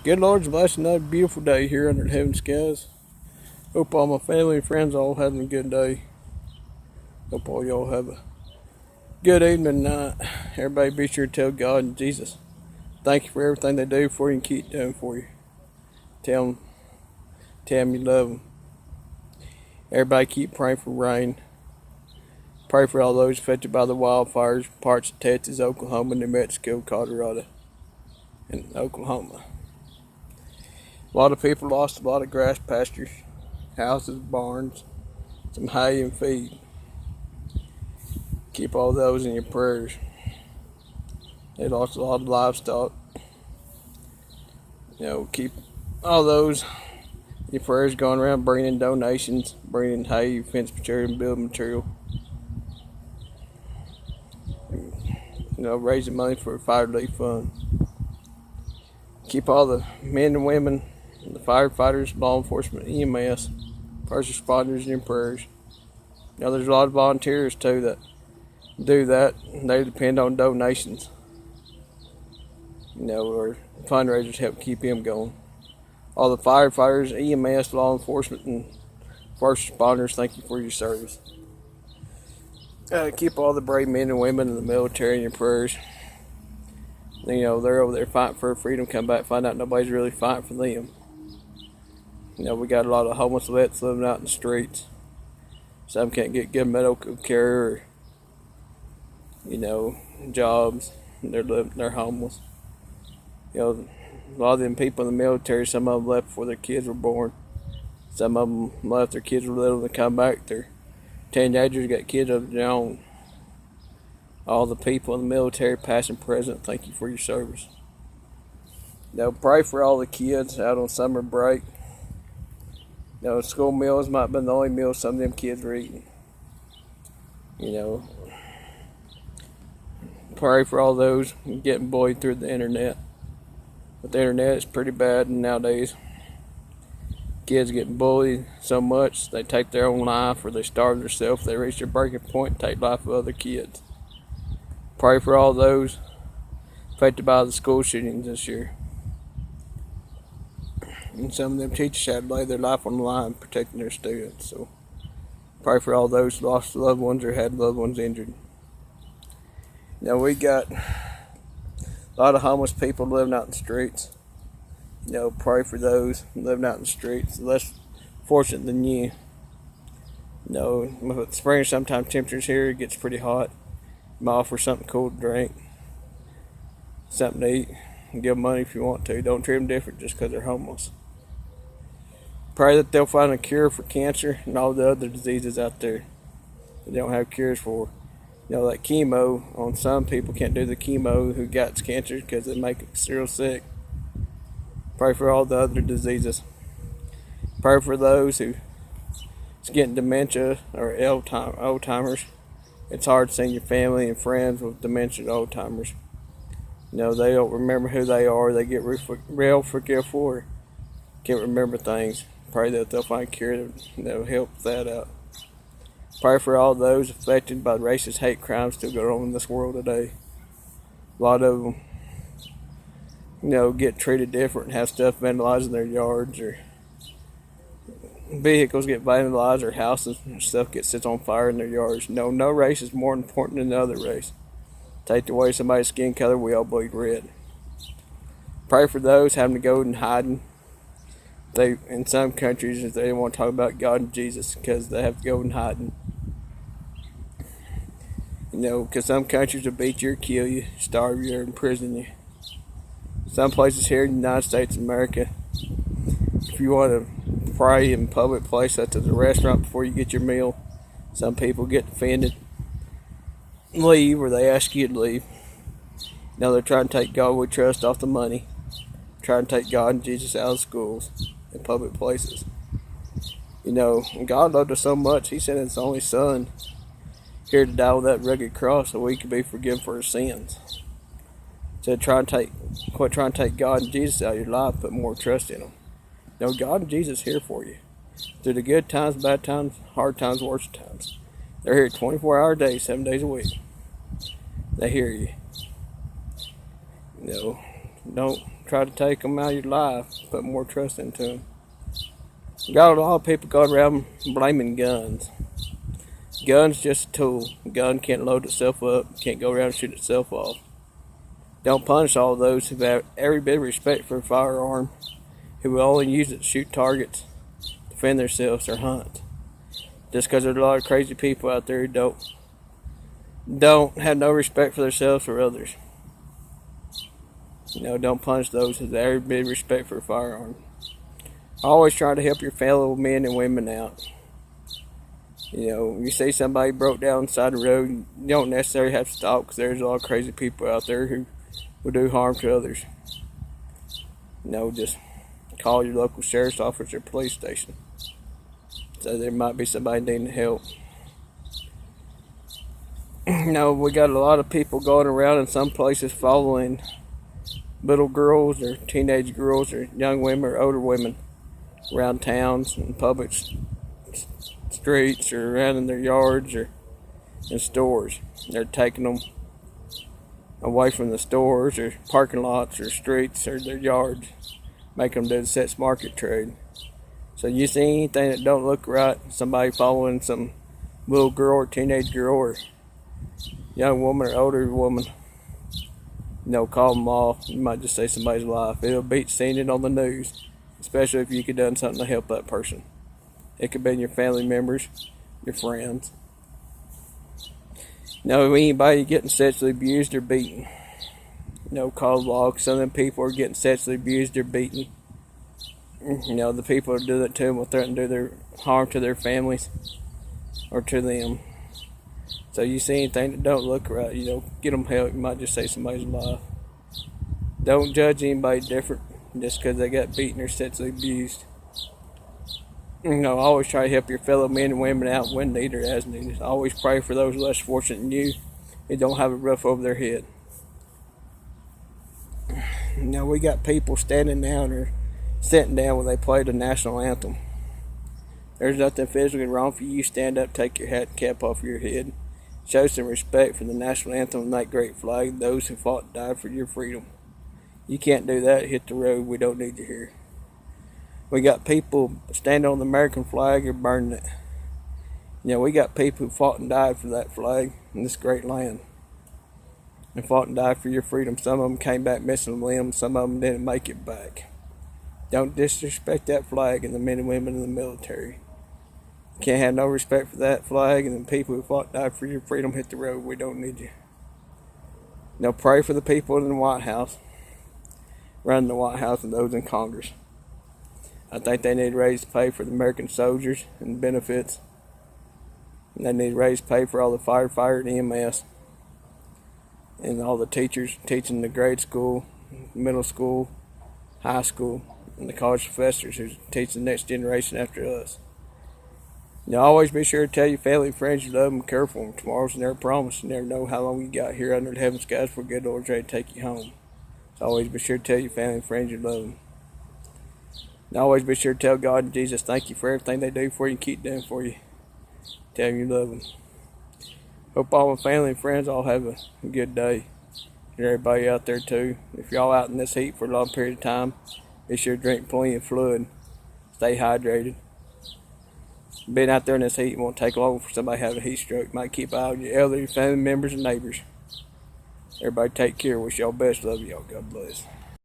Good Lord's blessing another beautiful day here under the heaven skies. Hope all my family and friends all having a good day. Hope all y'all have a good evening night. Everybody be sure to tell God and Jesus thank you for everything they do for you and keep doing for you. Tell them you love them. Everybody keep praying for rain. Pray for all those affected by the wildfires, parts of Texas, Oklahoma, New Mexico, Colorado, and Oklahoma. A lot of people lost a lot of grass pastures, houses, barns, some hay and feed. Keep all those in your prayers. They lost a lot of livestock. Keep all those in your prayers, going around bringing in donations, bringing in hay, fence material, and building material. Raising money for a fire relief fund. Keep all the men and women, the firefighters, law enforcement, EMS, first responders in your prayers. There's a lot of volunteers too that do that. They depend on donations, or fundraisers help keep them going. All the firefighters, EMS, law enforcement, and first responders, thank you for your service. Keep all the brave men and women in the military in your prayers. They're over there fighting for freedom, come back, find out nobody's really fighting for them. We got a lot of homeless vets living out in the streets. Some can't get good medical care or, jobs. They're homeless. A lot of them people in the military, some of them left before their kids were born. Some of them left their kids were little and come back. They're teenagers, got kids of their own. All the people in the military, past and present, thank you for your service. Pray for all the kids out on summer break. School meals might have been the only meal some of them kids were eating. Pray for all those getting bullied through the internet. But the internet is pretty bad nowadays. Kids getting bullied so much they take their own life or they starve themselves. They reach their breaking point and take life of other kids. Pray for all those affected by the school shootings this year. And some of them teachers had to lay their life on the line protecting their students. So pray for all those who lost loved ones or had loved ones injured. We got a lot of homeless people living out in the streets. Pray for those living out in the streets, less fortunate than you. With spring, sometimes temperatures here, it gets pretty hot. You might offer something cool to drink, something to eat, and give them money if you want to. Don't treat them different just because they're homeless. Pray that they'll find a cure for cancer and all the other diseases out there that they don't have cures for. Like chemo, on some people can't do the chemo who got cancer because it make it real sick. Pray for all the other diseases. Pray for those who's getting dementia or Alzheimer's. It's hard seeing your family and friends with dementia and Alzheimer's. They don't remember who they are. They get real forgetful or can't remember things. Pray that they'll find a cure that'll help that out. Pray for all those affected by racist hate crimes still going on in this world today. A lot of them, get treated different and have stuff vandalized in their yards, or vehicles get vandalized, or houses and stuff gets set on fire in their yards. No race is more important than the other race. Take away somebody's skin color, we all bleed red. Pray for those having to go and hiding. In some countries, they don't want to talk about God and Jesus because they have to go and hiding. Because some countries will beat you or kill you, starve you, or imprison you. Some places here in the United States of America, if you want to pray in a public place such as a restaurant before you get your meal, some people get offended, leave, or they ask you to leave. They're trying to take God we trust off the money, trying to take God and Jesus out of schools and public places. God loved us so much, He sent His only Son here to die with that rugged cross so we could be forgiven for our sins. So quit trying to take God and Jesus out of your life, put more trust in Him. God and Jesus are here for you. Through the good times, bad times, hard times, worst times. They're here 24-hour days, 7 days a week. They hear you. Don't try to take them out of your life, put more trust into them. Got a lot of people going around blaming guns. Guns just a tool. A gun can't load itself up, can't go around and shoot itself off. Don't punish all those who have every bit of respect for a firearm, who will only use it to shoot targets, defend themselves, or hunt. Just because there's a lot of crazy people out there who don't have no respect for themselves or others. Don't punish those who have every bit of respect for a firearm. Always try to help your fellow men and women out. You see somebody broke down on the side of the road, you don't necessarily have to stop, because there's a lot of crazy people out there who will do harm to others. Just call your local sheriff's office or police station. So there might be somebody needing help. We got a lot of people going around in some places following little girls or teenage girls or young women or older women around towns and public streets or around in their yards or in stores. They're taking them away from the stores or parking lots or streets or their yards, making them do the sex market trade. So you see anything that don't look right, somebody following some little girl or teenage girl or young woman or older woman, call them off. You might just save somebody's life. It'll beat seeing it on the news, especially if you could have done something to help that person. It could be your family members, your friends. Anybody getting sexually abused or beaten, call the law. Some of them people are getting sexually abused or beaten. The people who do that to them will threaten to do their harm to their families or to them. So you see anything that don't look right, get them help. You might just save somebody's life. Don't judge anybody different just because they got beaten or sexually abused. Always try to help your fellow men and women out when needed or as needed. Always pray for those less fortunate than you who don't have a roof over their head. We got people standing down or sitting down when they play the national anthem. There's nothing physically wrong for you. Stand up, take your hat and cap off your head. Show some respect for the national anthem and that great flag, those who fought and died for your freedom. You can't do that. Hit the road. We don't need you here. We got people standing on the American flag or burning it. We got people who fought and died for that flag in this great land. And fought and died for your freedom. Some of them came back missing limbs. Some of them didn't make it back. Don't disrespect that flag and the men and women in the military. Can't have no respect for that flag and the people who fought and died for your freedom. Hit the road. We don't need you. Pray for the people in the White House, running the White House, and those in Congress. I think they need to raise pay for the American soldiers and benefits. And they need to raise pay for all the firefighters and EMS and all the teachers teaching the grade school, middle school, high school, and the college professors who teach the next generation after us. Always be sure to tell your family and friends you love them and care for them. Tomorrow's never promised. You never know how long you got here under the heaven skies before good Lord's ready to take you home. So always be sure to tell your family and friends you love them. And always be sure to tell God and Jesus thank you for everything they do for you and keep doing for you. Tell them you love them. Hope all my family and friends all have a good day. And everybody out there too. If y'all out in this heat for a long period of time, be sure to drink plenty of fluid. Stay hydrated. Being out there in this heat won't take long for somebody to have a heat stroke. Might keep an eye on your elderly family members and neighbors. Everybody take care. Wish y'all best. Love y'all. God bless.